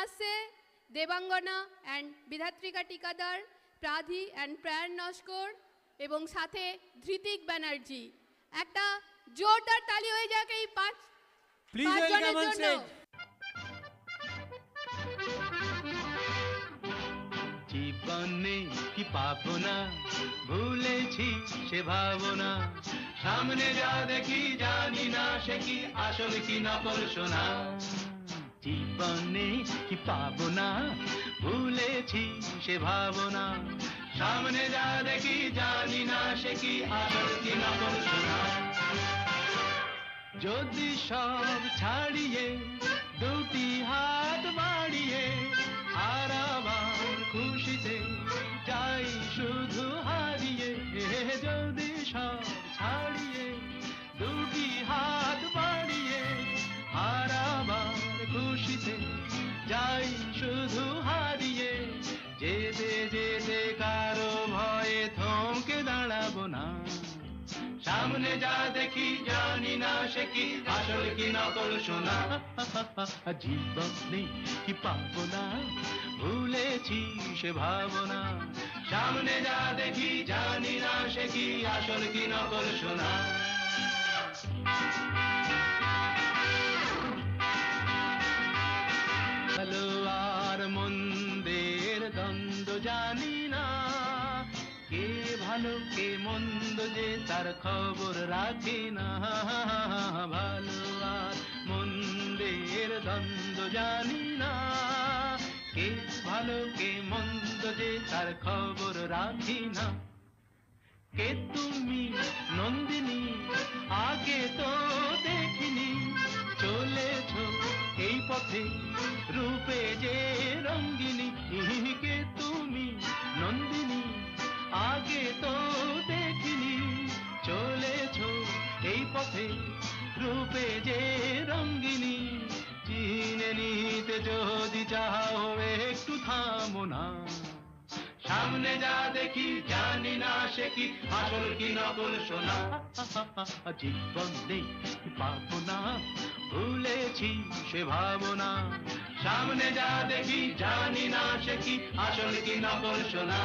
আসছে Debangana and Bidhatrika Tikadar, Pradhi and Prayar Naskar এবং সাথে ধৃতিক ব্যানার্জি। একটা জোরদার তালি হয়ে যাক এই পাঁচজনের জন্য। জীবনে কি পাবো না, ভুলেছি সে ভাবনা, সামনে যা দেখি জানি না সে কি আসল কি নকল সোনা। জীবনে কি পাবো না, ভুলেছি সে ভাবনা, সামনে যা দেখি জানি না সে কি আসল কি নকল সোনা। যদি সব ছাড়িয়ে দুটি হাত বাড়িয়ে আর আবার খুশিতে যাই শুধু হারিয়ে, যদি সব ছাড়িয়ে দুটি হাত বাড়িয়ে আর আবার খুশিতে যাই শুধু হারিয়ে, যেতে যেতে কারো ভয়ে থমকে দাঁড়াবো না, সামনে যা দেখি জানি না সে কি আসল কি নকল সোনা। জীবনে কি পাবো না, ভুলেছি সে ভাবনা, সামনে যা দেখি জানি না সে কি আসল কি নকল সোনা। ভালো আর মন্দের দ্বন্দ্ব জানি না, কে ভালো কে মন্দ যে তার খবর রাখি না। ভালো আর মন্দের দ্বন্দ্ব জানি না, কে ভালো কে মন্দ যে তার খবর রাখি না। কে তুমি নন্দিনী আগে তো দেখিনি, চলেছ এই পথে রূপে যে রঙ্গিনী। কে তুমি নন্দিনী আগে তো দেখিনি, চলেছ এই পথে রূপে যে রঙ্গিনী। চিনে নিতে যদি চাও একটু থামো না, সামনে যা দেখি জানি না সে কি আসল কি নকল সোনা। জীবনে পাবো না, ভুলেছি সে ভাবনা, সামনে যা দেখি জানি না সে কি আসল কি নকল সোনা।